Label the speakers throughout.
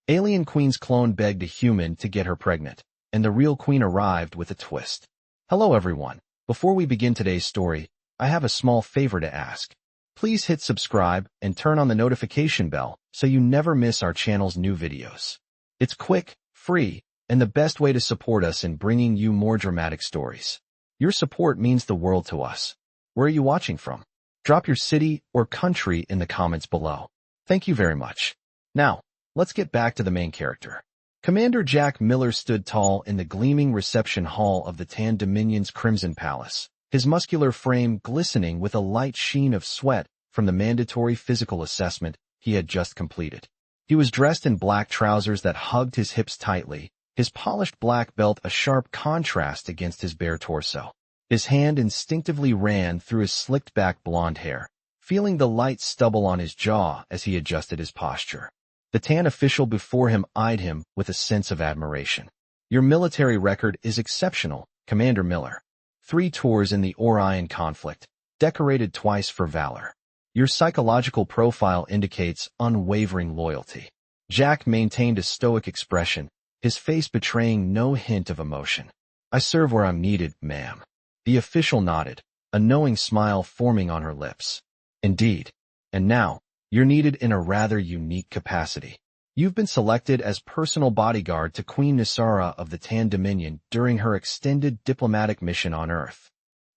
Speaker 1: Alien Queen's clone begged a human to get her pregnant, and the real queen arrived with a twist. Hello everyone. Before we begin today's story, I have a small favor to ask. Please hit subscribe and turn on the notification bell so you never miss our channel's new videos. It's quick, free, and the best way to support us in bringing you more dramatic stories. Your support means the world to us. Where are you watching from? Drop your city or country in the comments below. Thank you very much. Now, let's get back to the main character. Commander Jack Miller stood tall in the gleaming reception hall of the Tan Dominion's Crimson Palace, his muscular frame glistening with a light sheen of sweat from the mandatory physical assessment he had just completed. He was dressed in black trousers that hugged his hips tightly, his polished black belt a sharp contrast against his bare torso. His hand instinctively ran through his slicked-back blonde hair, feeling the light stubble on his jaw as he adjusted his posture. The Tan official before him eyed him with a sense of admiration. Your military record is exceptional, Commander Miller. 3 tours in the Orion conflict, decorated twice for valor. Your psychological profile indicates unwavering loyalty. Jack maintained a stoic expression, his face betraying no hint of emotion. I serve where I'm needed, ma'am. The official nodded, a knowing smile forming on her lips. Indeed. And now, you're needed in a rather unique capacity. You've been selected as personal bodyguard to Queen Lara of the Tan Dominion during her extended diplomatic mission on Earth.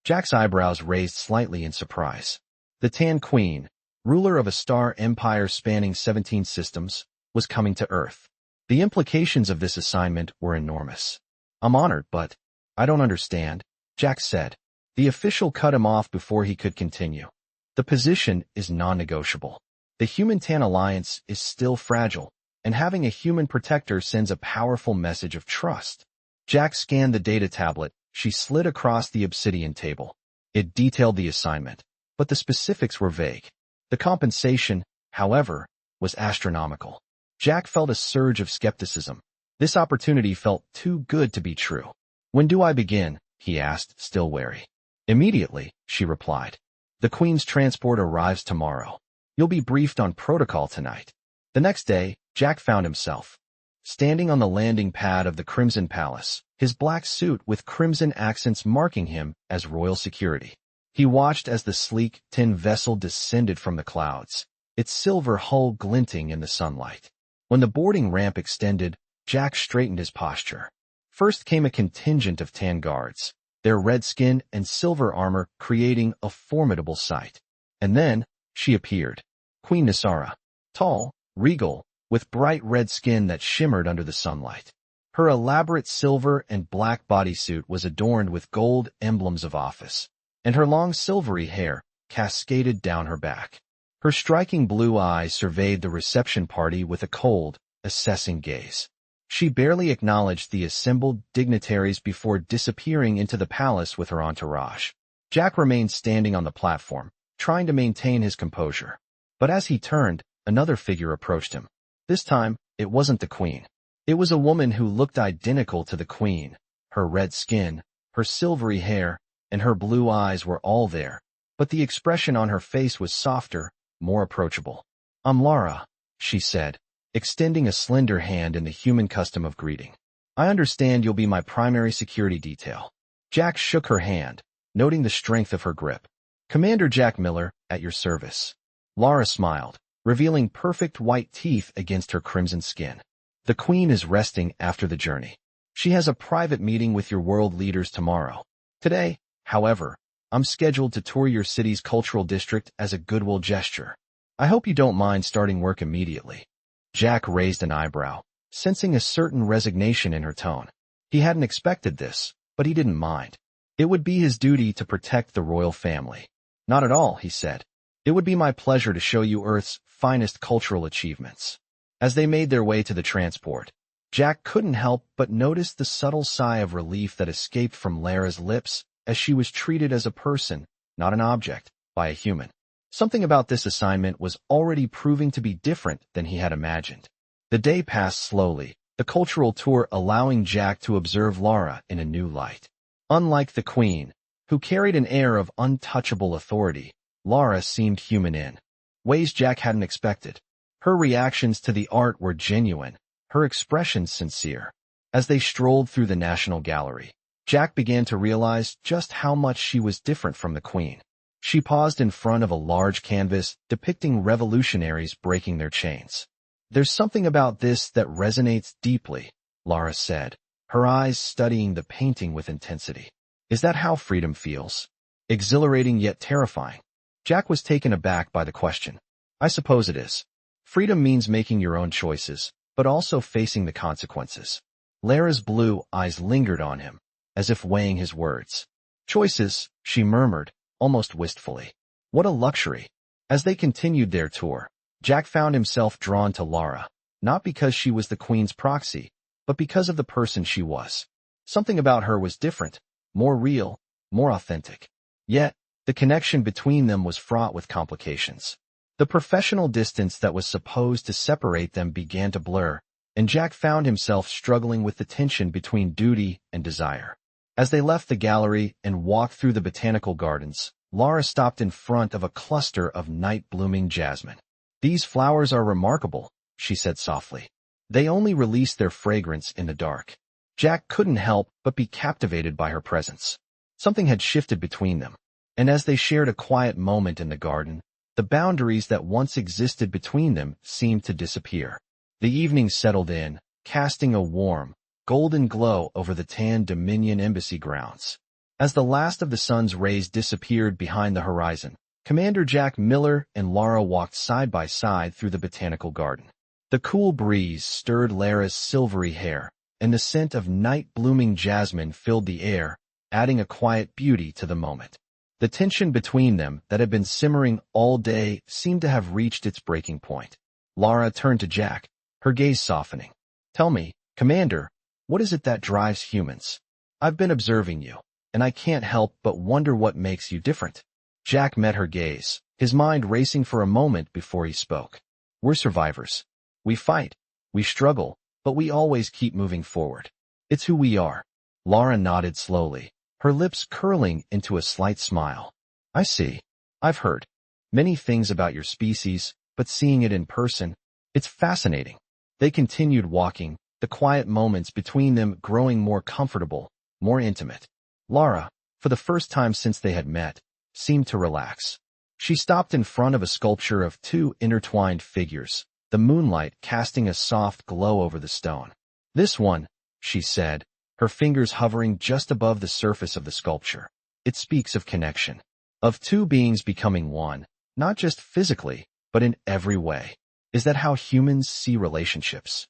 Speaker 1: Jack's eyebrows raised slightly in surprise. The Tan Queen, ruler of a star empire spanning 17 systems, was coming to Earth. The implications of this assignment were enormous. I'm honored, but I don't understand, Jack said. The official cut him off before he could continue. The position is non-negotiable. The Human-Tan alliance is still fragile, and having a human protector sends a powerful message of trust. Jack scanned the data tablet she slid across the obsidian table. It detailed the assignment, but the specifics were vague. The compensation, however, was astronomical. Jack felt a surge of skepticism. This opportunity felt too good to be true. When do I begin? He asked, still wary. Immediately, she replied. The Queen's transport arrives tomorrow. You'll be briefed on protocol tonight. The next day, Jack found himself standing on the landing pad of the Crimson Palace, his black suit with crimson accents marking him as royal security. He watched as the sleek, tin vessel descended from the clouds, its silver hull glinting in the sunlight. When the boarding ramp extended, Jack straightened his posture. First came a contingent of Tan guards, their red skin and silver armor creating a formidable sight. And then, she appeared. Queen Lara, tall, regal, with bright red skin that shimmered under the sunlight. Her elaborate silver and black bodysuit was adorned with gold emblems of office, and her long silvery hair cascaded down her back. Her striking blue eyes surveyed the reception party with a cold, assessing gaze. She barely acknowledged the assembled dignitaries before disappearing into the palace with her entourage. Jack remained standing on the platform, trying to maintain his composure. But as he turned, another figure approached him. This time, it wasn't the Queen. It was a woman who looked identical to the Queen. Her red skin, her silvery hair, and her blue eyes were all there, but the expression on her face was softer, more approachable. I'm Lara, she said, extending a slender hand in the human custom of greeting. I understand you'll be my primary security detail. Jack shook her hand, noting the strength of her grip. Commander Jack Miller, at your service. Lara smiled, revealing perfect white teeth against her crimson skin. The Queen is resting after the journey. She has a private meeting with your world leaders tomorrow. Today, however, I'm scheduled to tour your city's cultural district as a goodwill gesture. I hope you don't mind starting work immediately. Jack raised an eyebrow, sensing a certain resignation in her tone. He hadn't expected this, but he didn't mind. It would be his duty to protect the royal family. Not at all, he said. It would be my pleasure to show you Earth's finest cultural achievements. As they made their way to the transport, Jack couldn't help but notice the subtle sigh of relief that escaped from Lara's lips as she was treated as a person, not an object, by a human. Something about this assignment was already proving to be different than he had imagined. The day passed slowly, the cultural tour allowing Jack to observe Lara in a new light. Unlike the Queen, who carried an air of untouchable authority, Lara seemed human in ways Jack hadn't expected. Her reactions to the art were genuine, her expression sincere. As they strolled through the National Gallery, Jack began to realize just how much she was different from the Queen. She paused in front of a large canvas depicting revolutionaries breaking their chains. "There's something about this that resonates deeply," Lara said, her eyes studying the painting with intensity. "Is that how freedom feels? Exhilarating yet terrifying?" Jack was taken aback by the question. "I suppose it is. Freedom means making your own choices, but also facing the consequences." Lara's blue eyes lingered on him, as if weighing his words. "Choices," she murmured, almost wistfully. "What a luxury." As they continued their tour, Jack found himself drawn to Lara, not because she was the Queen's proxy, but because of the person she was. Something about her was different, more real, more authentic. Yet, the connection between them was fraught with complications. The professional distance that was supposed to separate them began to blur, and Jack found himself struggling with the tension between duty and desire. As they left the gallery and walked through the botanical gardens, Lara stopped in front of a cluster of night-blooming jasmine. "These flowers are remarkable," she said softly. "They only release their fragrance in the dark." Jack couldn't help but be captivated by her presence. Something had shifted between them, and as they shared a quiet moment in the garden, the boundaries that once existed between them seemed to disappear. The evening settled in, casting a warm, golden glow over the tan Dominion Embassy grounds. As the last of the sun's rays disappeared behind the horizon, Commander Jack Miller and Lara walked side by side through the botanical garden. The cool breeze stirred Lara's silvery hair, and the scent of night-blooming jasmine filled the air, adding a quiet beauty to the moment. The tension between them that had been simmering all day seemed to have reached its breaking point. Lara turned to Jack, her gaze softening. "Tell me, Commander, what is it that drives humans? I've been observing you, and I can't help but wonder what makes you different." Jack met her gaze, his mind racing for a moment before he spoke. "We're survivors. We fight, we struggle, but we always keep moving forward. It's who we are." Lara nodded slowly, her lips curling into a slight smile. "I see. I've heard many things about your species, but seeing it in person, it's fascinating." They continued walking, the quiet moments between them growing more comfortable, more intimate. Lara, for the first time since they had met, seemed to relax. She stopped in front of a sculpture of two intertwined figures, the moonlight casting a soft glow over the stone. "This one," she said, her fingers hovering just above the surface of the sculpture. "It speaks of connection, of two beings becoming one, not just physically, but in every way. Is that how humans see relationships?"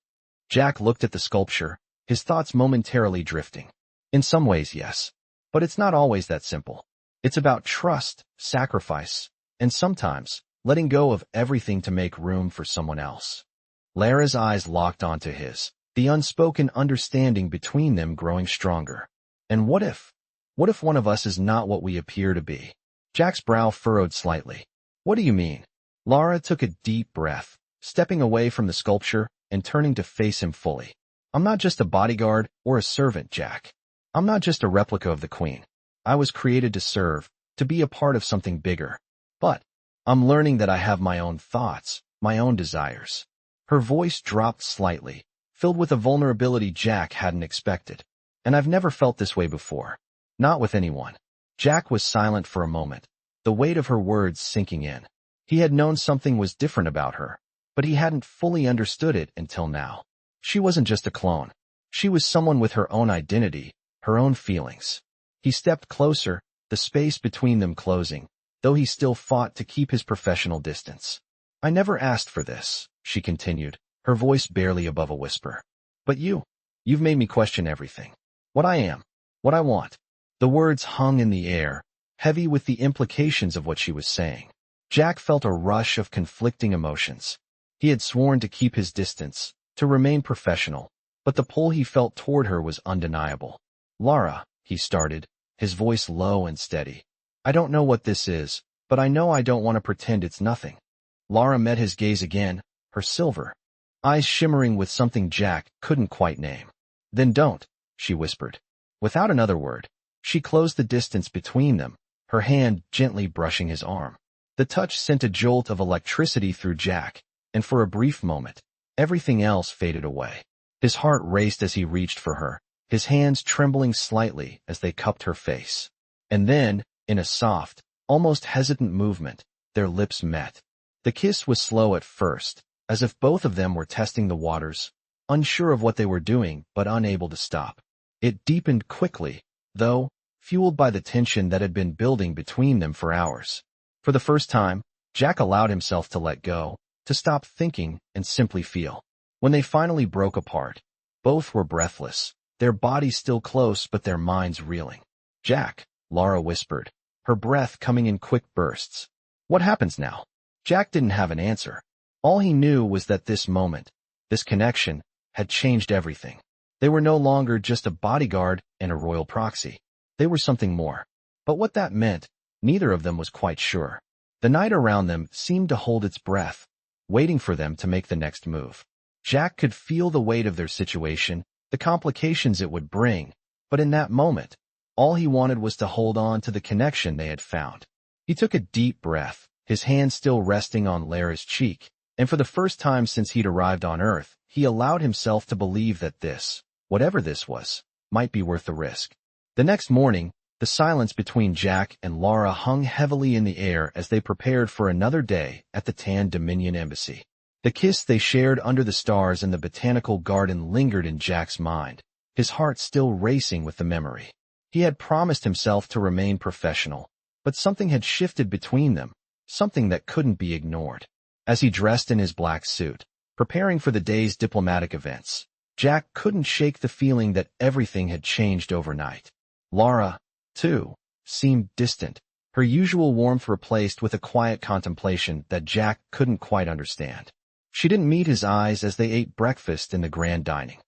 Speaker 1: Jack looked at the sculpture, his thoughts momentarily drifting. "In some ways, yes. But it's not always that simple. It's about trust, sacrifice, and sometimes letting go of everything to make room for someone else." Lara's eyes locked onto his, the unspoken understanding between them growing stronger. "And what if one of us is not what we appear to be?" Jack's brow furrowed slightly. "What do you mean?" Lara took a deep breath, stepping away from the sculpture and turning to face him fully. "I'm not just a bodyguard or a servant, Jack. I'm not just a replica of the Queen. I was created to serve, to be a part of something bigger. But I'm learning that I have my own thoughts, my own desires." Her voice dropped slightly, filled with a vulnerability Jack hadn't expected. "And I've never felt this way before. Not with anyone." Jack was silent for a moment, the weight of her words sinking in. He had known something was different about her, but he hadn't fully understood it until now. She wasn't just a clone. She was someone with her own identity, her own feelings. He stepped closer, the space between them closing, though he still fought to keep his professional distance. "I never asked for this," she continued, her voice barely above a whisper. "But you've made me question everything. What I am, what I want." The words hung in the air, heavy with the implications of what she was saying. Jack felt a rush of conflicting emotions. He had sworn to keep his distance, to remain professional, but the pull he felt toward her was undeniable. "Lara," he started, his voice low and steady. "I don't know what this is, but I know I don't want to pretend it's nothing." Lara met his gaze again, her silver eyes shimmering with something Jack couldn't quite name. "Then don't," she whispered. Without another word, she closed the distance between them, her hand gently brushing his arm. The touch sent a jolt of electricity through Jack, and for a brief moment, Everything else faded away. His heart raced as he reached for her, his hands trembling slightly as they cupped her face. And then, in a soft, almost hesitant movement, their lips met. The kiss was slow at first, as if both of them were testing the waters, unsure of what they were doing but unable to stop. It deepened quickly, though, fueled by the tension that had been building between them for hours. For the first time, Jack allowed himself to let go, to stop thinking and simply feel. When they finally broke apart, both were breathless, their bodies still close but their minds reeling. "Jack," Lara whispered, her breath coming in quick bursts. "What happens now?" Jack didn't have an answer. All he knew was that this moment, this connection, had changed everything. They were no longer just a bodyguard and a royal proxy. They were something more. But what that meant, neither of them was quite sure. The night around them seemed to hold its breath, waiting for them to make the next move. Jack could feel the weight of their situation, the complications it would bring, but in that moment, all he wanted was to hold on to the connection they had found. He took a deep breath, his hand still resting on Lara's cheek, and for the first time since he'd arrived on Earth, he allowed himself to believe that this, whatever this was, might be worth the risk. The next morning, the silence between Jack and Lara hung heavily in the air as they prepared for another day at the Tan Dominion Embassy. The kiss they shared under the stars in the botanical garden lingered in Jack's mind, his heart still racing with the memory. He had promised himself to remain professional, but something had shifted between them, something that couldn't be ignored. As he dressed in his black suit, preparing for the day's diplomatic events, Jack couldn't shake the feeling that everything had changed overnight. Lara, too, seemed distant, her usual warmth replaced with a quiet contemplation that Jack couldn't quite understand. She didn't meet his eyes as they ate breakfast in the grand dining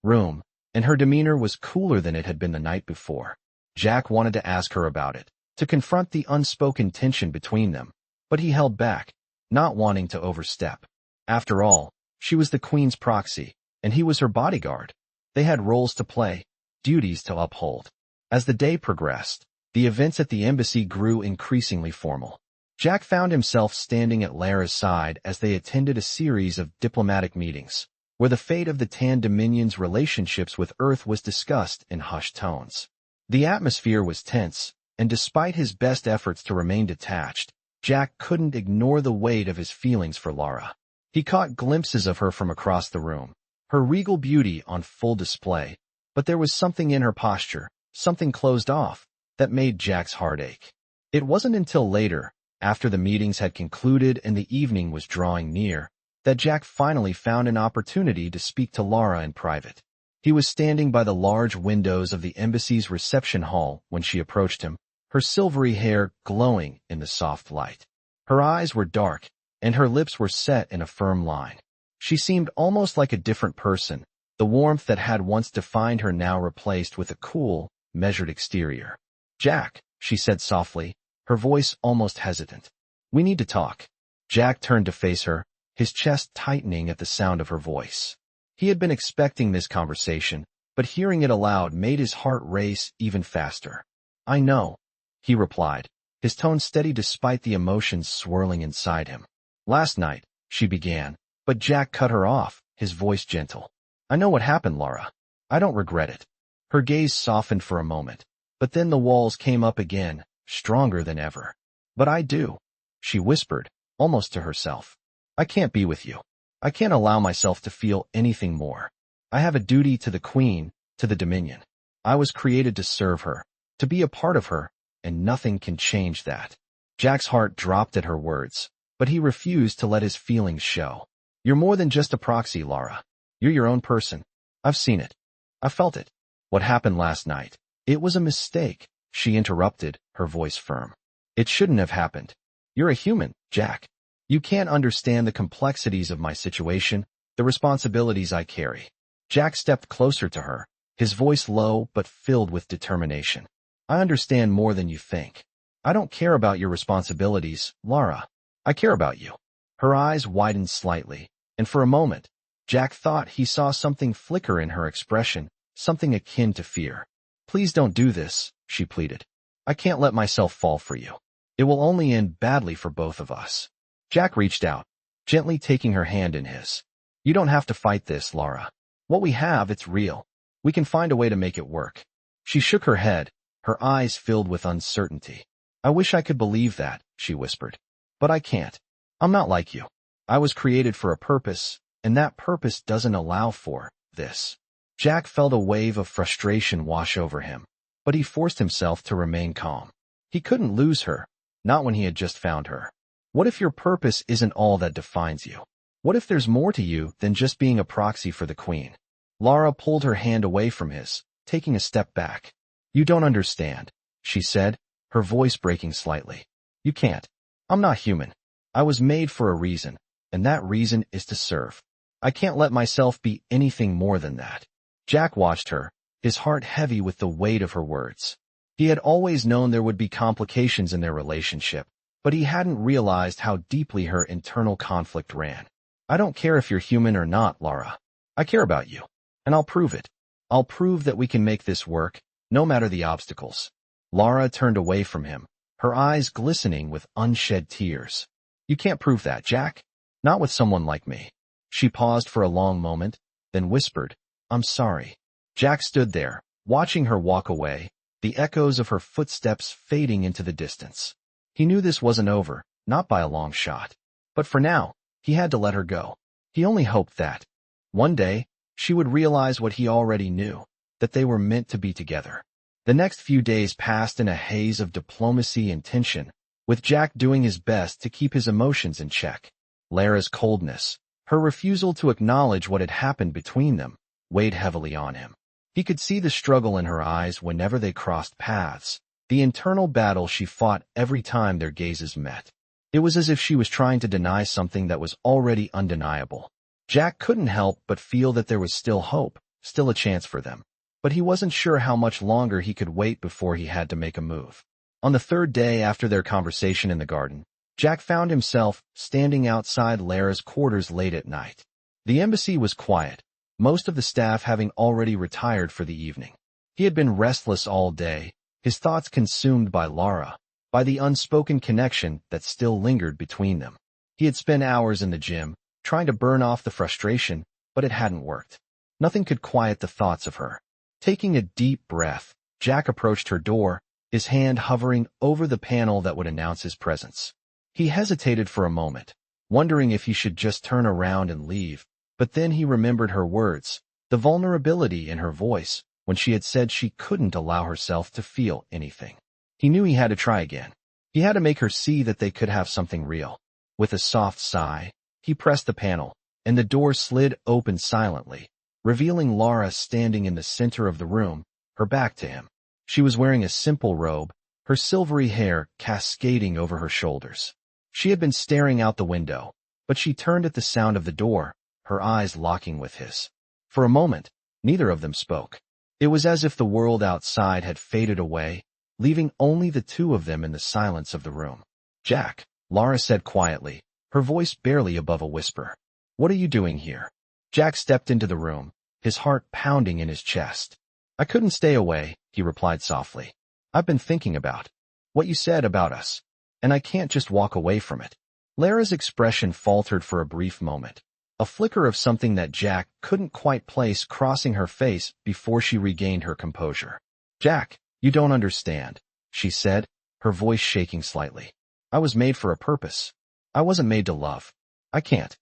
Speaker 1: room, and her demeanor was cooler than it had been the night before. Jack wanted to ask her about it, to confront the unspoken tension between them, but he held back, not wanting to overstep. After all, she was the Queen's proxy, and he was her bodyguard. They had roles to play, duties to uphold. As the day progressed, the events at the embassy grew increasingly formal. Jack found himself standing at Lara's side as they attended a series of diplomatic meetings, where the fate of the Tan Dominion's relationships with Earth was discussed in hushed tones. The atmosphere was tense, and despite his best efforts to remain detached, Jack couldn't ignore the weight of his feelings for Lara. He caught glimpses of her from across the room, her regal beauty on full display, but there was something in her posture, something closed off, that made Jack's heart ache. It wasn't until later, after the meetings had concluded and the evening was drawing near, that Jack finally found an opportunity to speak to Lara in private. He was standing by the large windows of the embassy's reception hall when she approached him, her silvery hair glowing in the soft light. Her eyes were dark, and her lips were set in a firm line. She seemed almost like a different person, the warmth that had once defined her now replaced with a cool, measured exterior. "Jack," she said softly, her voice almost hesitant. "We need to talk." Jack turned to face her, his chest tightening at the sound of her voice. He had been expecting this conversation, but hearing it aloud made his heart race even faster. "I know," he replied, his tone steady despite the emotions swirling inside him. "Last night," she began, but Jack cut her off, his voice gentle. "I know what happened, Lara. I don't regret it." Her gaze softened for a moment, but then the walls came up again, stronger than ever. "But I do," she whispered, almost to herself. "I can't be with you. I can't allow myself to feel anything more. I have a duty to the Queen, to the Dominion. I was created to serve her, to be a part of her, and nothing can change that." Jack's heart dropped at her words, but he refused to let his feelings show. "You're more than just a proxy, Lara. You're your own person. I've seen it. I felt it." "What happened last night? It was a mistake," she interrupted, her voice firm. "It shouldn't have happened. You're a human, Jack. You can't understand the complexities of my situation, the responsibilities I carry." Jack stepped closer to her, his voice low but filled with determination. "I understand more than you think. I don't care about your responsibilities, Lara. I care about you." Her eyes widened slightly, and for a moment, Jack thought he saw something flicker in her expression, something akin to fear. "Please don't do this," she pleaded. "I can't let myself fall for you. It will only end badly for both of us." Jack reached out, gently taking her hand in his. You don't have to fight this, Lara. What we have, it's real. We can find a way to make it work. She shook her head, her eyes filled with uncertainty. I wish I could believe that, she whispered. But I can't. I'm not like you. I was created for a purpose, and that purpose doesn't allow for this. Jack felt a wave of frustration wash over him, but he forced himself to remain calm. He couldn't lose her, not when he had just found her. What if your purpose isn't all that defines you? What if there's more to you than just being a proxy for the queen? Lara pulled her hand away from his, taking a step back. You don't understand, she said, her voice breaking slightly. You can't. I'm not human. I was made for a reason, and that reason is to serve. I can't let myself be anything more than that. Jack watched her, his heart heavy with the weight of her words. He had always known there would be complications in their relationship, but he hadn't realized how deeply her internal conflict ran. I don't care if you're human or not, Lara. I care about you, and I'll prove it. I'll prove that we can make this work, no matter the obstacles. Lara turned away from him, her eyes glistening with unshed tears. You can't prove that, Jack. Not with someone like me. She paused for a long moment, then whispered, I'm sorry. Jack stood there, watching her walk away, the echoes of her footsteps fading into the distance. He knew this wasn't over, not by a long shot. But for now, he had to let her go. He only hoped that one day, she would realize what he already knew, that they were meant to be together. The next few days passed in a haze of diplomacy and tension, with Jack doing his best to keep his emotions in check. Lara's coldness, her refusal to acknowledge what had happened between them, weighed heavily on him. He could see the struggle in her eyes whenever they crossed paths, the internal battle she fought every time their gazes met. It was as if she was trying to deny something that was already undeniable. Jack couldn't help but feel that there was still hope, still a chance for them. But he wasn't sure how much longer he could wait before he had to make a move. On the third day after their conversation in the garden, Jack found himself standing outside Lara's quarters late at night. The embassy was quiet, most of the staff having already retired for the evening. He had been restless all day, his thoughts consumed by Lara, by the unspoken connection that still lingered between them. He had spent hours in the gym, trying to burn off the frustration, but it hadn't worked. Nothing could quiet the thoughts of her. Taking a deep breath, Jack approached her door, his hand hovering over the panel that would announce his presence. He hesitated for a moment, wondering if he should just turn around and leave, but then he remembered her words, the vulnerability in her voice, when she had said she couldn't allow herself to feel anything. He knew he had to try again. He had to make her see that they could have something real. With a soft sigh, he pressed the panel, and the door slid open silently, revealing Lara standing in the center of the room, her back to him. She was wearing a simple robe, her silvery hair cascading over her shoulders. She had been staring out the window, but she turned at the sound of the door, her eyes locking with his. For a moment, neither of them spoke. It was as if the world outside had faded away, leaving only the two of them in the silence of the room. Jack, Lara said quietly, her voice barely above a whisper. What are you doing here? Jack stepped into the room, his heart pounding in his chest. I couldn't stay away, he replied softly. I've been thinking about what you said about us, and I can't just walk away from it. Lara's expression faltered for a brief moment, a flicker of something that Jack couldn't quite place crossing her face before she regained her composure. Jack, you don't understand, she said, her voice shaking slightly. I was made for a purpose. I wasn't made to love. I can't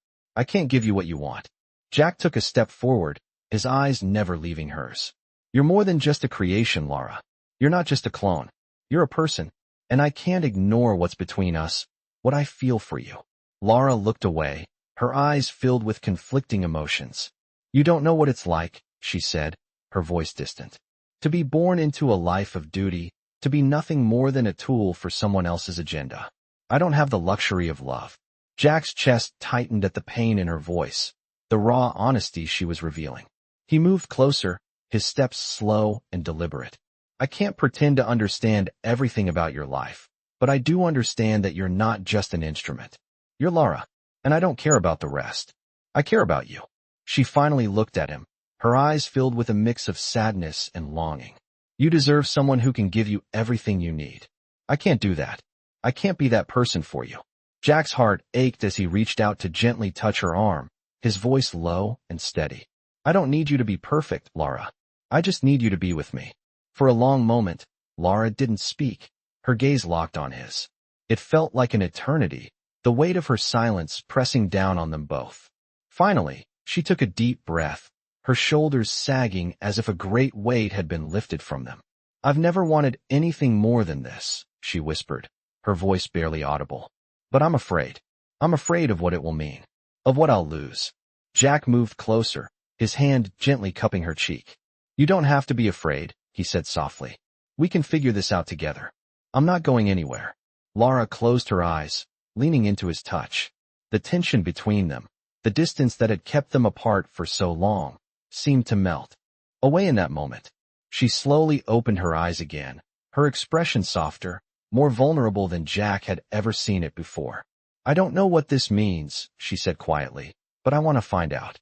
Speaker 1: give you what you want. Jack took a step forward, his eyes never leaving hers. You're more than just a creation, Lara. You're not just a clone. You're a person, and I can't ignore what's between us, what I feel for you. Lara looked away, her eyes filled with conflicting emotions. You don't know what it's like, she said, her voice distant. To be born into a life of duty, to be nothing more than a tool for someone else's agenda. I don't have the luxury of love. Jack's chest tightened at the pain in her voice, the raw honesty she was revealing. He moved closer, his steps slow and deliberate. I can't pretend to understand everything about your life, but I do understand that you're not just an instrument. You're Lara, and I don't care about the rest. I care about you. She finally looked at him, her eyes filled with a mix of sadness and longing. You deserve someone who can give you everything you need. I can't do that. I can't be that person for you. Jack's heart ached as he reached out to gently touch her arm, his voice low and steady. I don't need you to be perfect, Lara. I just need you to be with me. For a long moment, Lara didn't speak. Her gaze locked on his. It felt like an eternity, the weight of her silence pressing down on them both. Finally, she took a deep breath, her shoulders sagging as if a great weight had been lifted from them. I've never wanted anything more than this, she whispered, her voice barely audible. But I'm afraid. I'm afraid of what it will mean. Of what I'll lose. Jack moved closer, his hand gently cupping her cheek. You don't have to be afraid, he said softly. We can figure this out together. I'm not going anywhere. Lara closed her eyes, leaning into his touch. The tension between them, the distance that had kept them apart for so long, seemed to melt away in that moment. She slowly opened her eyes again, her expression softer, more vulnerable than Jack had ever seen it before. I don't know what this means, she said quietly, but I want to find out.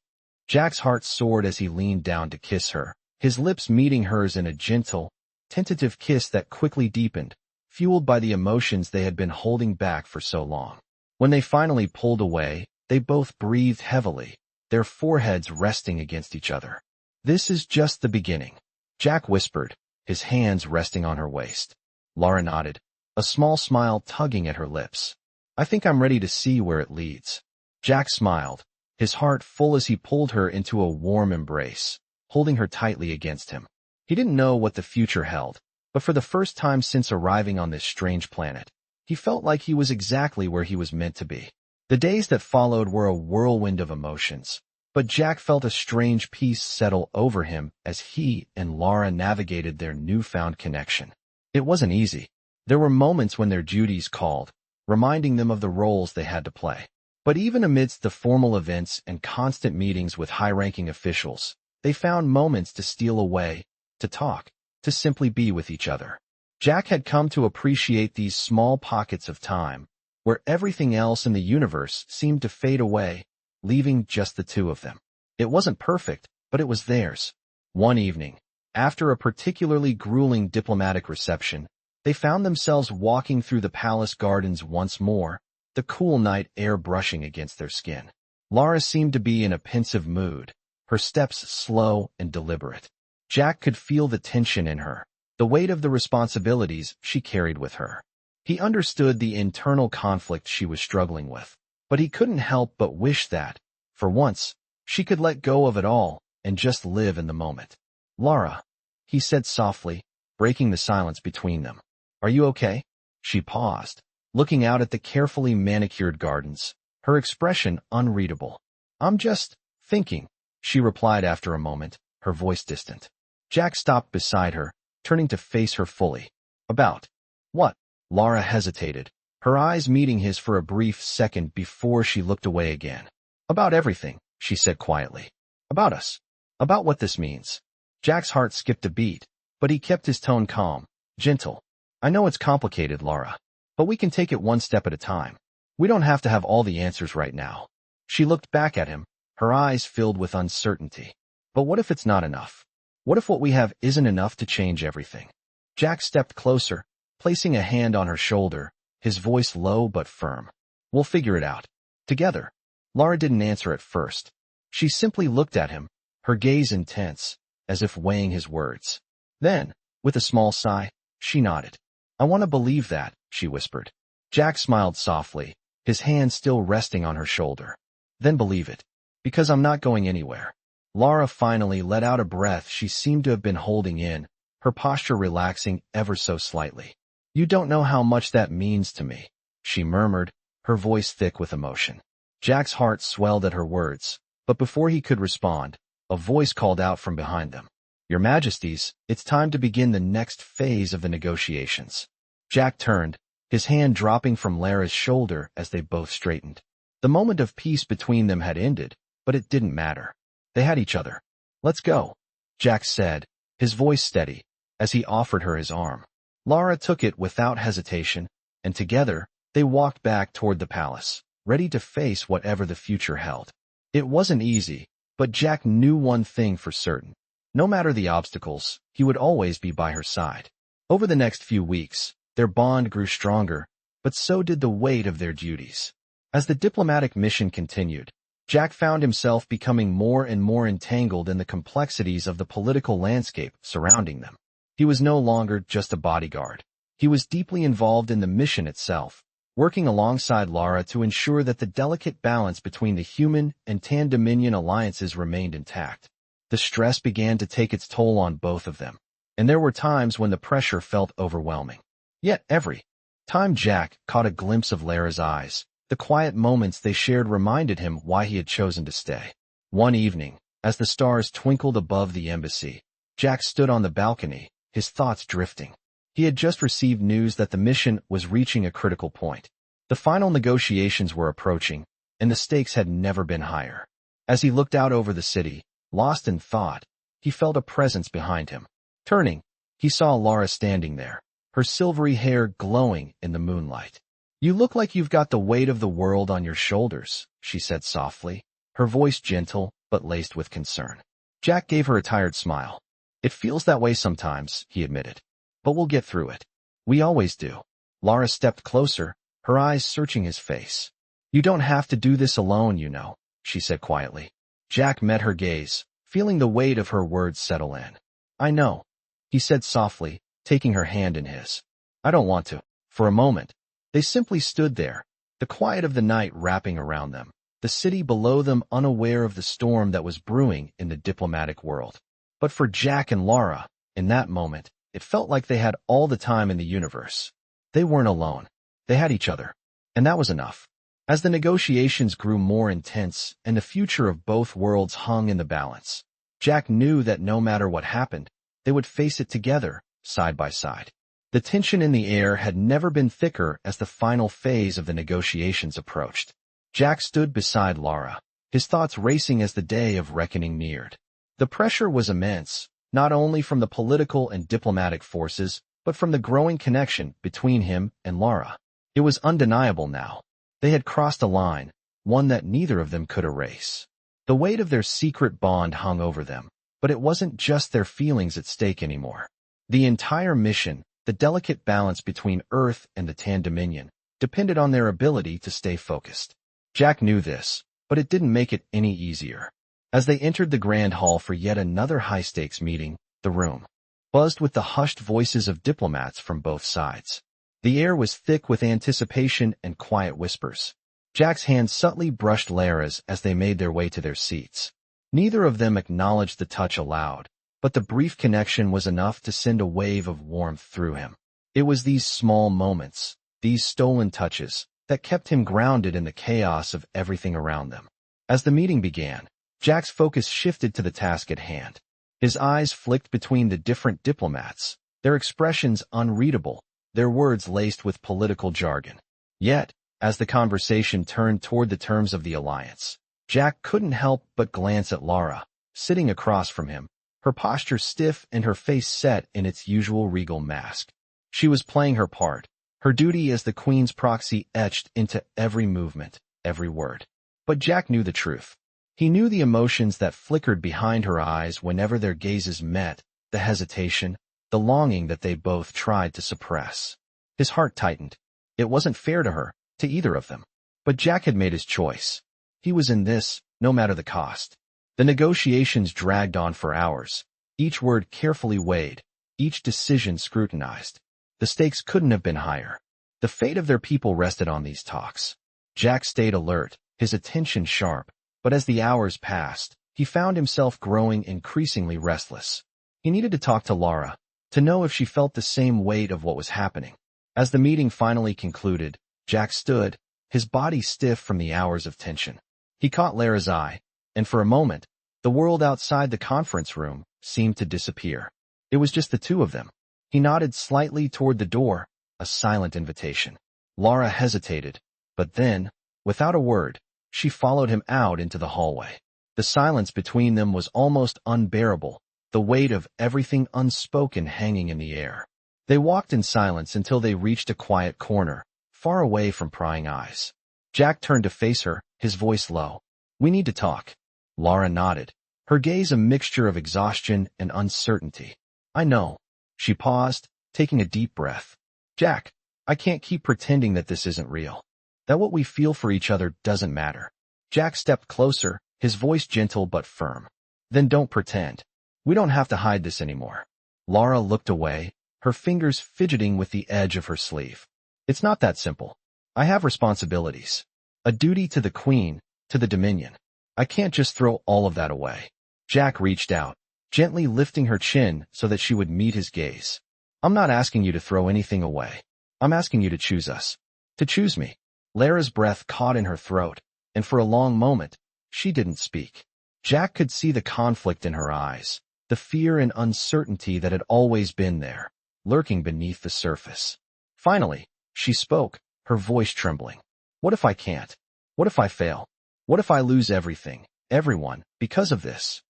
Speaker 1: Jack's heart soared as he leaned down to kiss her, his lips meeting hers in a gentle, tentative kiss that quickly deepened, fueled by the emotions they had been holding back for so long. When they finally pulled away, they both breathed heavily, their foreheads resting against each other. This is just the beginning, Jack whispered, his hands resting on her waist. Lara nodded, a small smile tugging at her lips. I think I'm ready to see where it leads. Jack smiled, his heart full as he pulled her into a warm embrace, holding her tightly against him. He didn't know what the future held, but for the first time since arriving on this strange planet, he felt like he was exactly where he was meant to be. The days that followed were a whirlwind of emotions, but Jack felt a strange peace settle over him as he and Lara navigated their newfound connection. It wasn't easy. There were moments when their duties called, reminding them of the roles they had to play. But even amidst the formal events and constant meetings with high-ranking officials, they found moments to steal away, to talk, to simply be with each other. Jack had come to appreciate these small pockets of time, where everything else in the universe seemed to fade away, leaving just the two of them. It wasn't perfect, but it was theirs. One evening, after a particularly grueling diplomatic reception, they found themselves walking through the palace gardens once more, the cool night air brushing against their skin. Lara seemed to be in a pensive mood, her steps slow and deliberate. Jack could feel the tension in her, the weight of the responsibilities she carried with her. He understood the internal conflict she was struggling with, but he couldn't help but wish that, for once, she could let go of it all and just live in the moment. Lara, he said softly, breaking the silence between them. Are you okay? She paused, looking out at the carefully manicured gardens, her expression unreadable. I'm just thinking, she replied after a moment, her voice distant. Jack stopped beside her, turning to face her fully. About what? Lara hesitated, her eyes meeting his for a brief second before she looked away again. About everything, she said quietly. About us. About what this means. Jack's heart skipped a beat, but he kept his tone calm, gentle. I know it's complicated, Lara, but we can take it one step at a time. We don't have to have all the answers right now. She looked back at him, her eyes filled with uncertainty. But what if it's not enough? What if what we have isn't enough to change everything? Jack stepped closer, placing a hand on her shoulder, his voice low but firm. We'll figure it out. Together. Lara didn't answer at first. She simply looked at him, her gaze intense, as if weighing his words. Then, with a small sigh, she nodded. I want to believe that, she whispered. Jack smiled softly, his hand still resting on her shoulder. Then believe it. Because I'm not going anywhere. Lara finally let out a breath she seemed to have been holding in, her posture relaxing ever so slightly. You don't know how much that means to me, she murmured, her voice thick with emotion. Jack's heart swelled at her words, but before he could respond, a voice called out from behind them. Your Majesties, it's time to begin the next phase of the negotiations. Jack turned, his hand dropping from Lara's shoulder as they both straightened. The moment of peace between them had ended, but it didn't matter. They had each other. Let's go, Jack said, his voice steady, as he offered her his arm. Lara took it without hesitation, and together, they walked back toward the palace, ready to face whatever the future held. It wasn't easy, but Jack knew one thing for certain. No matter the obstacles, he would always be by her side. Over the next few weeks, their bond grew stronger, but so did the weight of their duties. As the diplomatic mission continued, Jack found himself becoming more and more entangled in the complexities of the political landscape surrounding them. He was no longer just a bodyguard. He was deeply involved in the mission itself, working alongside Lara to ensure that the delicate balance between the human and Tan-Dominion alliances remained intact. The stress began to take its toll on both of them, and there were times when the pressure felt overwhelming. Yet every time Jack caught a glimpse of Lara's eyes, the quiet moments they shared reminded him why he had chosen to stay. One evening, as the stars twinkled above the embassy, Jack stood on the balcony, his thoughts drifting. He had just received news that the mission was reaching a critical point. The final negotiations were approaching, and the stakes had never been higher. As he looked out over the city, lost in thought, he felt a presence behind him. Turning, he saw Lara standing there, her silvery hair glowing in the moonlight. "You look like you've got the weight of the world on your shoulders," she said softly, her voice gentle but laced with concern. Jack gave her a tired smile. "It feels that way sometimes," he admitted. "But we'll get through it. We always do." Lara stepped closer, her eyes searching his face. "You don't have to do this alone, you know," she said quietly. Jack met her gaze, feeling the weight of her words settle in. "I know," he said softly, taking her hand in his. "I don't want to." For a moment, they simply stood there, the quiet of the night wrapping around them, the city below them unaware of the storm that was brewing in the diplomatic world. But for Jack and Lara, in that moment, it felt like they had all the time in the universe. They weren't alone. They had each other. And that was enough. As the negotiations grew more intense and the future of both worlds hung in the balance, Jack knew that no matter what happened, they would face it together, side by side. The tension in the air had never been thicker as the final phase of the negotiations approached. Jack stood beside Lara, his thoughts racing as the day of reckoning neared. The pressure was immense, not only from the political and diplomatic forces, but from the growing connection between him and Lara. It was undeniable now. They had crossed a line, one that neither of them could erase. The weight of their secret bond hung over them, but it wasn't just their feelings at stake anymore. The entire mission, the delicate balance between Earth and the Tan-Dominion, depended on their ability to stay focused. Jack knew this, but it didn't make it any easier. As they entered the grand hall for yet another high-stakes meeting, the room buzzed with the hushed voices of diplomats from both sides. The air was thick with anticipation and quiet whispers. Jack's hand subtly brushed Lara's as they made their way to their seats. Neither of them acknowledged the touch aloud, but the brief connection was enough to send a wave of warmth through him. It was these small moments, these stolen touches, that kept him grounded in the chaos of everything around them. As the meeting began, Jack's focus shifted to the task at hand. His eyes flicked between the different diplomats, their expressions unreadable, their words laced with political jargon. Yet, as the conversation turned toward the terms of the alliance, Jack couldn't help but glance at Lara, sitting across from him, her posture stiff and her face set in its usual regal mask. She was playing her part, her duty as the Queen's proxy etched into every movement, every word. But Jack knew the truth. He knew the emotions that flickered behind her eyes whenever their gazes met, the hesitation, the longing that they both tried to suppress. His heart tightened. It wasn't fair to her, to either of them. But Jack had made his choice. He was in this, no matter the cost. The negotiations dragged on for hours, each word carefully weighed, each decision scrutinized. The stakes couldn't have been higher. The fate of their people rested on these talks. Jack stayed alert, his attention sharp, but as the hours passed, he found himself growing increasingly restless. He needed to talk to Lara, to know if she felt the same weight of what was happening. As the meeting finally concluded, Jack stood, his body stiff from the hours of tension. He caught Lara's eye, and for a moment, the world outside the conference room seemed to disappear. It was just the two of them. He nodded slightly toward the door, a silent invitation. Lara hesitated, but then, without a word, she followed him out into the hallway. The silence between them was almost unbearable, the weight of everything unspoken hanging in the air. They walked in silence until they reached a quiet corner, far away from prying eyes. Jack turned to face her, his voice low. "We need to talk." Lara nodded, her gaze a mixture of exhaustion and uncertainty. "I know." She paused, taking a deep breath. "Jack, I can't keep pretending that this isn't real. That what we feel for each other doesn't matter." Jack stepped closer, his voice gentle but firm. Then don't pretend. We don't have to hide this anymore. Lara looked away, her fingers fidgeting with the edge of her sleeve. It's not that simple. I have responsibilities. A duty to the Queen, to the Dominion. I can't just throw all of that away. Jack reached out, gently lifting her chin so that she would meet his gaze. I'm not asking you to throw anything away. I'm asking you to choose us. To choose me. Lara's breath caught in her throat, and for a long moment, she didn't speak. Jack could see the conflict in her eyes, the fear and uncertainty that had always been there, lurking beneath the surface. Finally, she spoke, her voice trembling. What if I can't? What if I fail? What if I lose everything, everyone, because of this?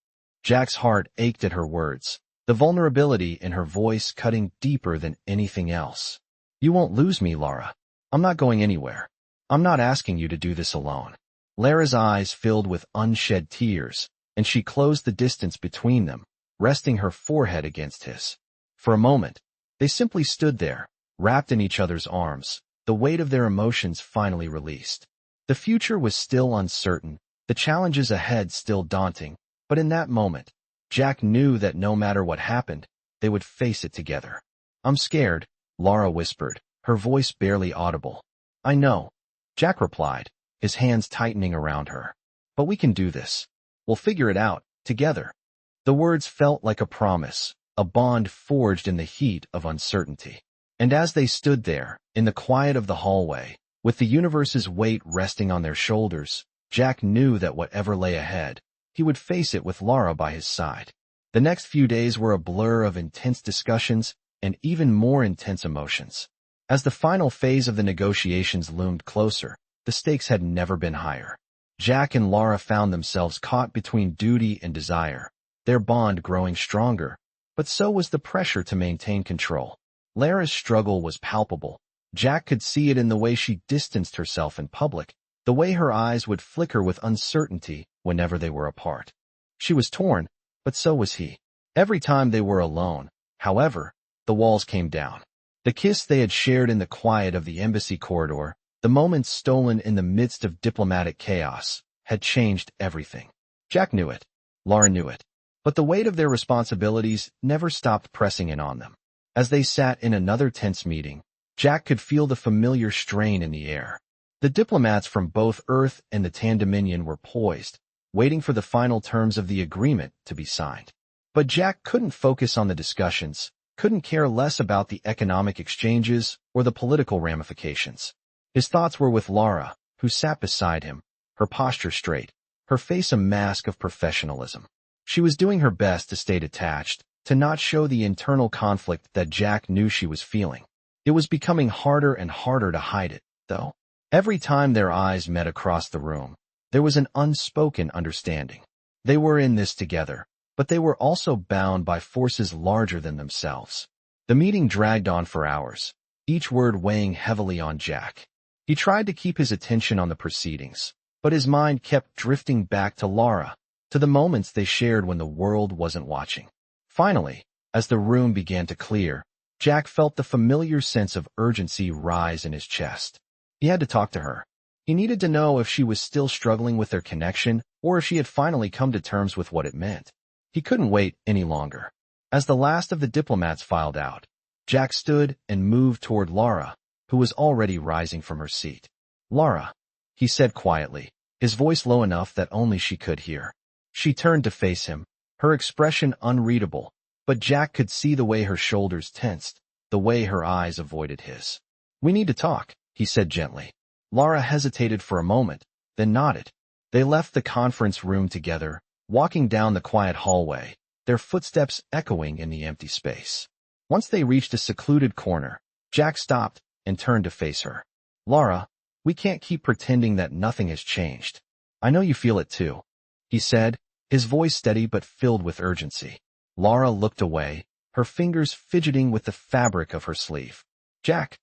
Speaker 1: Jack's heart ached at her words, the vulnerability in her voice cutting deeper than anything else. You won't lose me, Lara. I'm not going anywhere. I'm not asking you to do this alone. Lara's eyes filled with unshed tears, and she closed the distance between them, resting her forehead against his. For a moment, they simply stood there, wrapped in each other's arms, the weight of their emotions finally released. The future was still uncertain, the challenges ahead still daunting, but in that moment, Jack knew that no matter what happened, they would face it together. I'm scared, Lara whispered, her voice barely audible. I know, Jack replied, his hands tightening around her. But we can do this. We'll figure it out, together. The words felt like a promise, a bond forged in the heat of uncertainty. And as they stood there, in the quiet of the hallway, with the universe's weight resting on their shoulders, Jack knew that whatever lay ahead, he would face it with Lara by his side. The next few days were a blur of intense discussions and even more intense emotions. As the final phase of the negotiations loomed closer, the stakes had never been higher. Jack and Lara found themselves caught between duty and desire, their bond growing stronger, but so was the pressure to maintain control. Lara's struggle was palpable. Jack could see it in the way she distanced herself in public, the way her eyes would flicker with uncertainty whenever they were apart. She was torn, but so was he. Every time they were alone, however, the walls came down. The kiss they had shared in the quiet of the embassy corridor, the moments stolen in the midst of diplomatic chaos, had changed everything. Jack knew it. Lara knew it. But the weight of their responsibilities never stopped pressing in on them. As they sat in another tense meeting, Jack could feel the familiar strain in the air. The diplomats from both Earth and the Tan Dominion were poised, waiting for the final terms of the agreement to be signed. But Jack couldn't focus on the discussions, couldn't care less about the economic exchanges or the political ramifications. His thoughts were with Lara, who sat beside him, her posture straight, her face a mask of professionalism. She was doing her best to stay detached, to not show the internal conflict that Jack knew she was feeling. It was becoming harder and harder to hide it, though. Every time their eyes met across the room, there was an unspoken understanding. They were in this together, but they were also bound by forces larger than themselves. The meeting dragged on for hours, each word weighing heavily on Jack. He tried to keep his attention on the proceedings, but his mind kept drifting back to Lara, to the moments they shared when the world wasn't watching. Finally, as the room began to clear, Jack felt the familiar sense of urgency rise in his chest. He had to talk to her. He needed to know if she was still struggling with their connection or if she had finally come to terms with what it meant. He couldn't wait any longer. As the last of the diplomats filed out, Jack stood and moved toward Lara, who was already rising from her seat. Lara, he said quietly, his voice low enough that only she could hear. She turned to face him, her expression unreadable, but Jack could see the way her shoulders tensed, the way her eyes avoided his. We need to talk, he said gently. Lara hesitated for a moment, then nodded. They left the conference room together, walking down the quiet hallway, their footsteps echoing in the empty space. Once they reached a secluded corner, Jack stopped and turned to face her. Lara, we can't keep pretending that nothing has changed. I know you feel it too, he said, his voice steady but filled with urgency. Lara looked away, her fingers fidgeting with the fabric of her sleeve. Jack,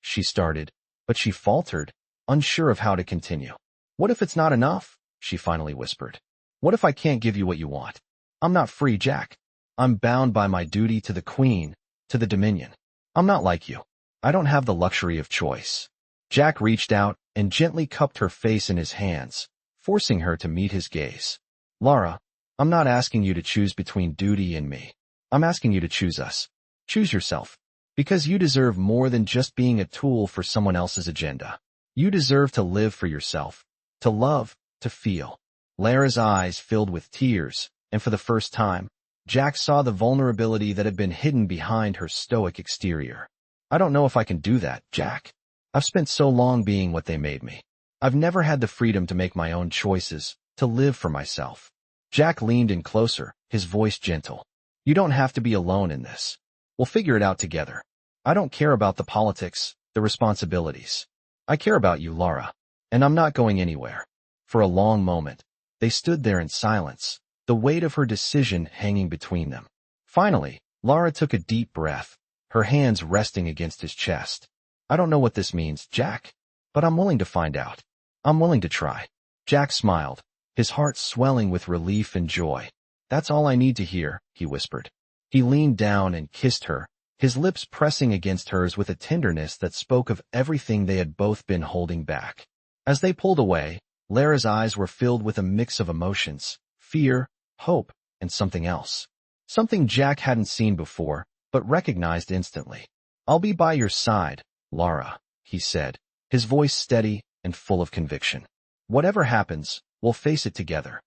Speaker 1: she started, but she faltered, unsure of how to continue. What if it's not enough? She finally whispered. What if I can't give you what you want? I'm not free, Jack. I'm bound by my duty to the Queen, to the Dominion. I'm not like you. I don't have the luxury of choice. Jack reached out and gently cupped her face in his hands, forcing her to meet his gaze. Lara, I'm not asking you to choose between duty and me. I'm asking you to choose us. Choose yourself. Because you deserve more than just being a tool for someone else's agenda. You deserve to live for yourself, to love, to feel. Lara's eyes filled with tears, and for the first time, Jack saw the vulnerability that had been hidden behind her stoic exterior. I don't know if I can do that, Jack. I've spent so long being what they made me. I've never had the freedom to make my own choices, to live for myself. Jack leaned in closer, his voice gentle. You don't have to be alone in this. We'll figure it out together. I don't care about the politics, the responsibilities. I care about you, Lara, and I'm not going anywhere. For a long moment, they stood there in silence, the weight of her decision hanging between them. Finally, Lara took a deep breath, her hands resting against his chest. I don't know what this means, Jack, but I'm willing to find out. I'm willing to try. Jack smiled, his heart swelling with relief and joy. That's all I need to hear, he whispered. He leaned down and kissed her, his lips pressing against hers with a tenderness that spoke of everything they had both been holding back. As they pulled away, Lara's eyes were filled with a mix of emotions, fear, hope, and something else. Something Jack hadn't seen before, but recognized instantly. I'll be by your side, Lara, he said, his voice steady and full of conviction. Whatever happens, we'll face it together.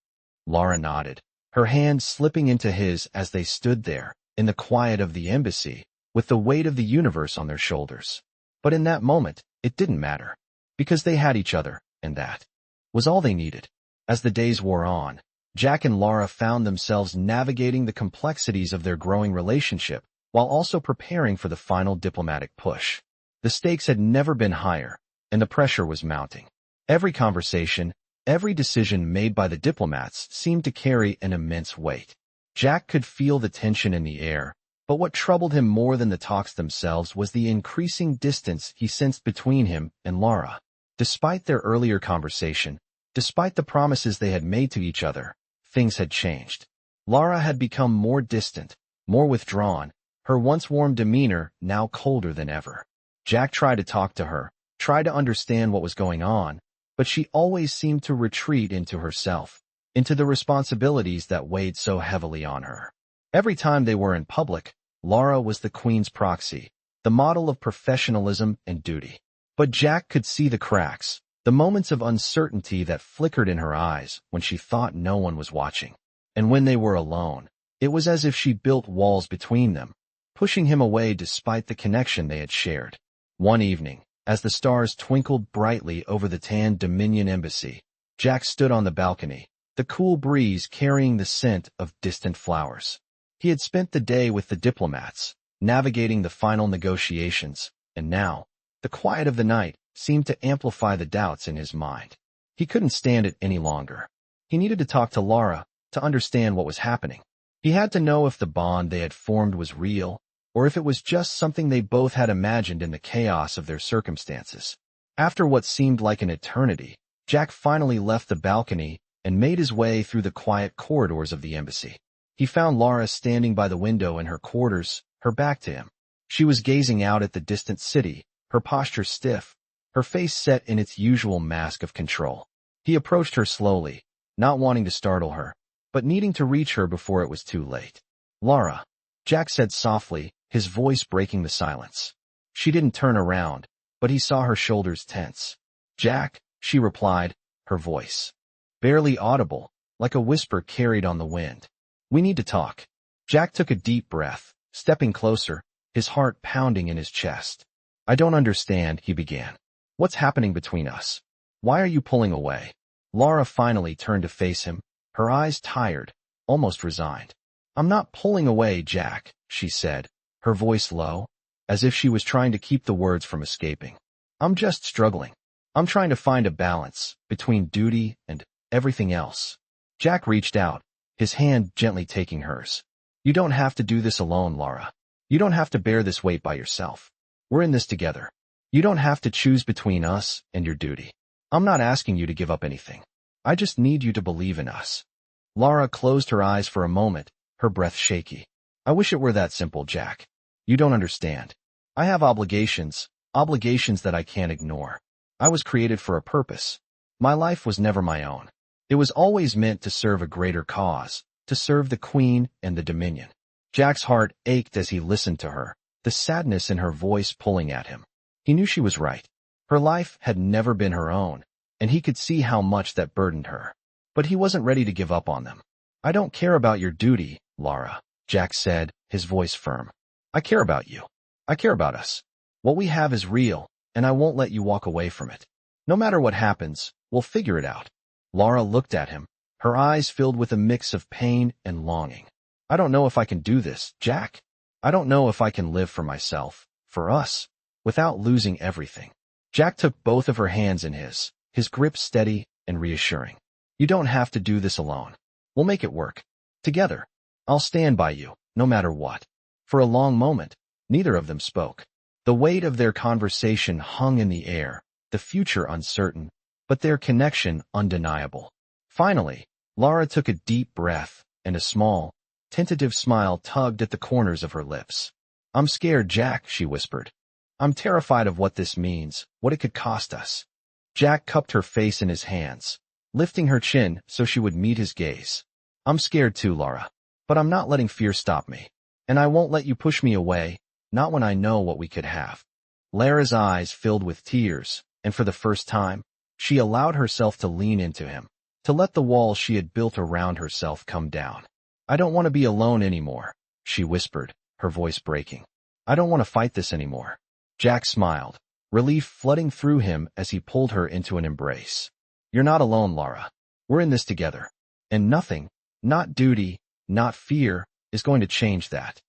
Speaker 1: Lara nodded, her hand slipping into his as they stood there, in the quiet of the embassy, with the weight of the universe on their shoulders. But in that moment, it didn't matter, because they had each other, and that was all they needed. As the days wore on, Jack and Lara found themselves navigating the complexities of their growing relationship, while also preparing for the final diplomatic push. The stakes had never been higher, and the pressure was mounting. Every conversation, every decision made by the diplomats seemed to carry an immense weight. Jack could feel the tension in the air, but what troubled him more than the talks themselves was the increasing distance he sensed between him and Lara. Despite their earlier conversation, despite the promises they had made to each other, things had changed. Lara had become more distant, more withdrawn, her once warm demeanor now colder than ever. Jack tried to talk to her, tried to understand what was going on, but she always seemed to retreat into herself, into the responsibilities that weighed so heavily on her. Every time they were in public, Lara was the queen's proxy, the model of professionalism and duty. But Jack could see the cracks, the moments of uncertainty that flickered in her eyes when she thought no one was watching. And when they were alone, it was as if she built walls between them, pushing him away despite the connection they had shared. One evening, as the stars twinkled brightly over the tan Dominion embassy, Jack stood on the balcony, the cool breeze carrying the scent of distant flowers. He had spent the day with the diplomats, navigating the final negotiations, and now, the quiet of the night seemed to amplify the doubts in his mind. He couldn't stand it any longer. He needed to talk to Lara, to understand what was happening. He had to know if the bond they had formed was real, or if it was just something they both had imagined in the chaos of their circumstances. After what seemed like an eternity, Jack finally left the balcony and made his way through the quiet corridors of the embassy. He found Lara standing by the window in her quarters, her back to him. She was gazing out at the distant city, her posture stiff, her face set in its usual mask of control. He approached her slowly, not wanting to startle her, but needing to reach her before it was too late. Lara, Jack said softly, his voice breaking the silence. She didn't turn around, but he saw her shoulders tense. Jack, she replied, her voice barely audible, like a whisper carried on the wind. We need to talk. Jack took a deep breath, stepping closer, his heart pounding in his chest. I don't understand, he began. What's happening between us? Why are you pulling away? Lara finally turned to face him, her eyes tired, almost resigned. I'm not pulling away, Jack, she said, her voice low, as if she was trying to keep the words from escaping. I'm just struggling. I'm trying to find a balance between duty and everything else. Jack reached out, his hand gently taking hers. You don't have to do this alone, Lara. You don't have to bear this weight by yourself. We're in this together. You don't have to choose between us and your duty. I'm not asking you to give up anything. I just need you to believe in us. Lara closed her eyes for a moment, her breath shaky. I wish it were that simple, Jack. You don't understand. I have obligations that I can't ignore. I was created for a purpose. My life was never my own. It was always meant to serve a greater cause, to serve the Queen and the Dominion. Jack's heart ached as he listened to her, the sadness in her voice pulling at him. He knew she was right. Her life had never been her own, and he could see how much that burdened her. But he wasn't ready to give up on them. "I don't care about your duty, Lara," Jack said, his voice firm. "I care about you. I care about us. What we have is real, and I won't let you walk away from it. No matter what happens, we'll figure it out." Lara looked at him, her eyes filled with a mix of pain and longing. "I don't know if I can do this, Jack. I don't know if I can live for myself, for us, without losing everything." Jack took both of her hands in his grip steady and reassuring. "You don't have to do this alone. We'll make it work. Together. I'll stand by you, no matter what." For a long moment, neither of them spoke. The weight of their conversation hung in the air, the future uncertain, but their connection undeniable. Finally, Lara took a deep breath, and a small, tentative smile tugged at the corners of her lips. "I'm scared, Jack," she whispered. "I'm terrified of what this means, what it could cost us." Jack cupped her face in his hands, lifting her chin so she would meet his gaze. "I'm scared too, Lara, but I'm not letting fear stop me. And I won't let you push me away, not when I know what we could have." Lara's eyes filled with tears, and for the first time, she allowed herself to lean into him, to let the walls she had built around herself come down. "I don't want to be alone anymore," she whispered, her voice breaking. "I don't want to fight this anymore." Jack smiled, relief flooding through him as he pulled her into an embrace. "You're not alone, Lara. We're in this together. And nothing, not duty, not fear, is going to change that."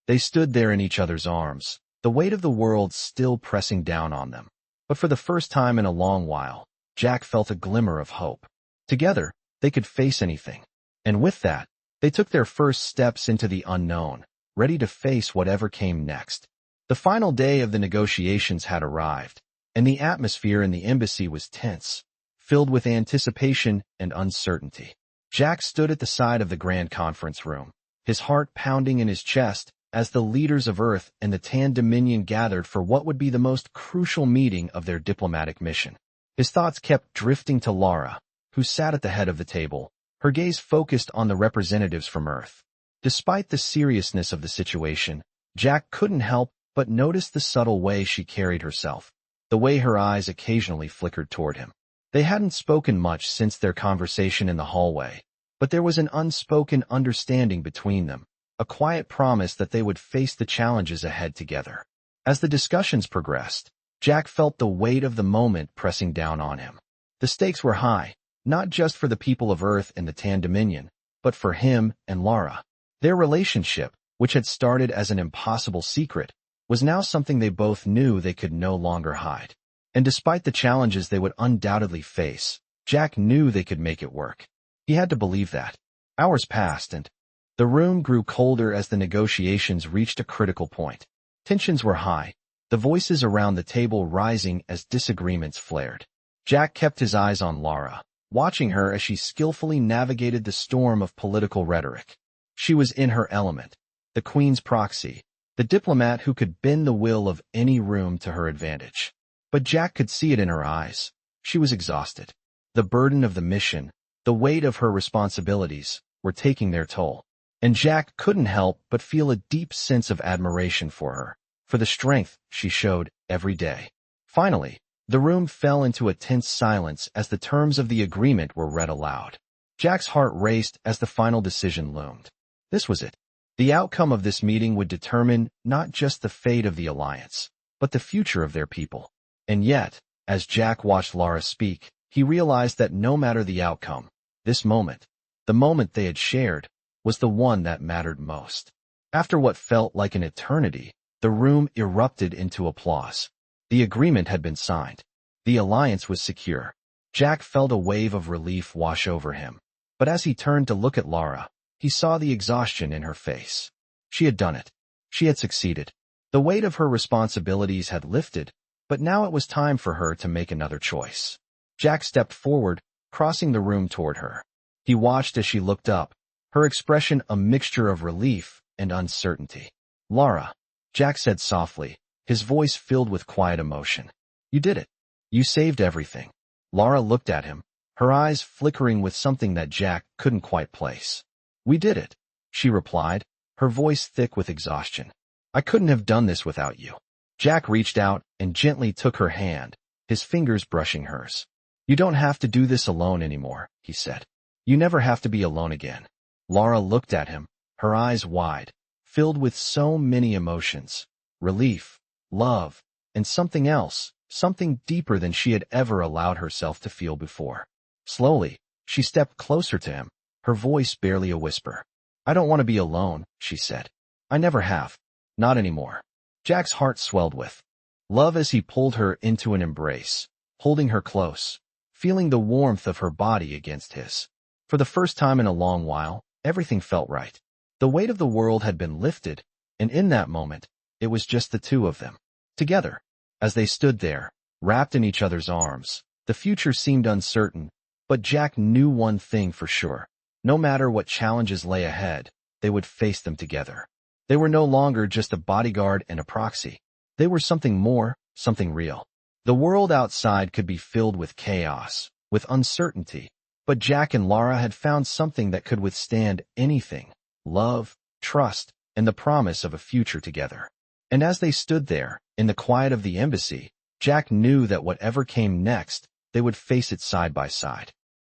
Speaker 1: They stood there in each other's arms, the weight of the world still pressing down on them. But for the first time in a long while, Jack felt a glimmer of hope. Together, they could face anything. And with that, they took their first steps into the unknown, ready to face whatever came next. The final day of the negotiations had arrived, and the atmosphere in the embassy was tense, filled with anticipation and uncertainty. Jack stood at the side of the grand conference room, his heart pounding in his chest as the leaders of Earth and the Tan Dominion gathered for what would be the most crucial meeting of their diplomatic mission. His thoughts kept drifting to Lara, who sat at the head of the table, her gaze focused on the representatives from Earth. Despite the seriousness of the situation, Jack couldn't help but notice the subtle way she carried herself, the way her eyes occasionally flickered toward him. They hadn't spoken much since their conversation in the hallway, but there was an unspoken understanding between them, a quiet promise that they would face the challenges ahead together. As the discussions progressed, Jack felt the weight of the moment pressing down on him. The stakes were high, not just for the people of Earth and the Tan Dominion, but for him and Lara. Their relationship, which had started as an impossible secret, was now something they both knew they could no longer hide. And despite the challenges they would undoubtedly face, Jack knew they could make it work. He had to believe that. Hours passed and the room grew colder as the negotiations reached a critical point. Tensions were high, the voices around the table rising as disagreements flared. Jack kept his eyes on Lara, watching her as she skillfully navigated the storm of political rhetoric. She was in her element, the Queen's proxy, the diplomat who could bend the will of any room to her advantage. But Jack could see it in her eyes. She was exhausted. The burden of the mission, the weight of her responsibilities, were taking their toll. And Jack couldn't help but feel a deep sense of admiration for her, for the strength she showed every day. Finally, the room fell into a tense silence as the terms of the agreement were read aloud. Jack's heart raced as the final decision loomed. This was it. The outcome of this meeting would determine not just the fate of the alliance, but the future of their people. And yet, as Jack watched Lara speak, he realized that no matter the outcome, this moment, the moment they had shared, was the one that mattered most. After what felt like an eternity, the room erupted into applause. The agreement had been signed. The alliance was secure. Jack felt a wave of relief wash over him. But as he turned to look at Lara, he saw the exhaustion in her face. She had done it. She had succeeded. The weight of her responsibilities had lifted, but now it was time for her to make another choice. Jack stepped forward, crossing the room toward her. He watched as she looked up, her expression a mixture of relief and uncertainty. "Lara," Jack said softly, his voice filled with quiet emotion. "You did it. You saved everything." Lara looked at him, her eyes flickering with something that Jack couldn't quite place. "We did it," she replied, her voice thick with exhaustion. "I couldn't have done this without you." Jack reached out and gently took her hand, his fingers brushing hers. "You don't have to do this alone anymore," he said. "You never have to be alone again." Lara looked at him, her eyes wide, filled with so many emotions: relief, love, and something else, something deeper than she had ever allowed herself to feel before. Slowly, she stepped closer to him, her voice barely a whisper. "I don't want to be alone," she said. "I never have. Not anymore." Jack's heart swelled with love as he pulled her into an embrace, holding her close, feeling the warmth of her body against his. For the first time in a long while, everything felt right. The weight of the world had been lifted, and in that moment, it was just the two of them, together. As they stood there, wrapped in each other's arms, the future seemed uncertain, but Jack knew one thing for sure. No matter what challenges lay ahead, they would face them together. They were no longer just a bodyguard and a proxy. They were something more, something real. The world outside could be filled with chaos, with uncertainty, but Jack and Lara had found something that could withstand anything: love, trust, and the promise of a future together. And as they stood there, in the quiet of the embassy, Jack knew that whatever came next, they would face it side by side.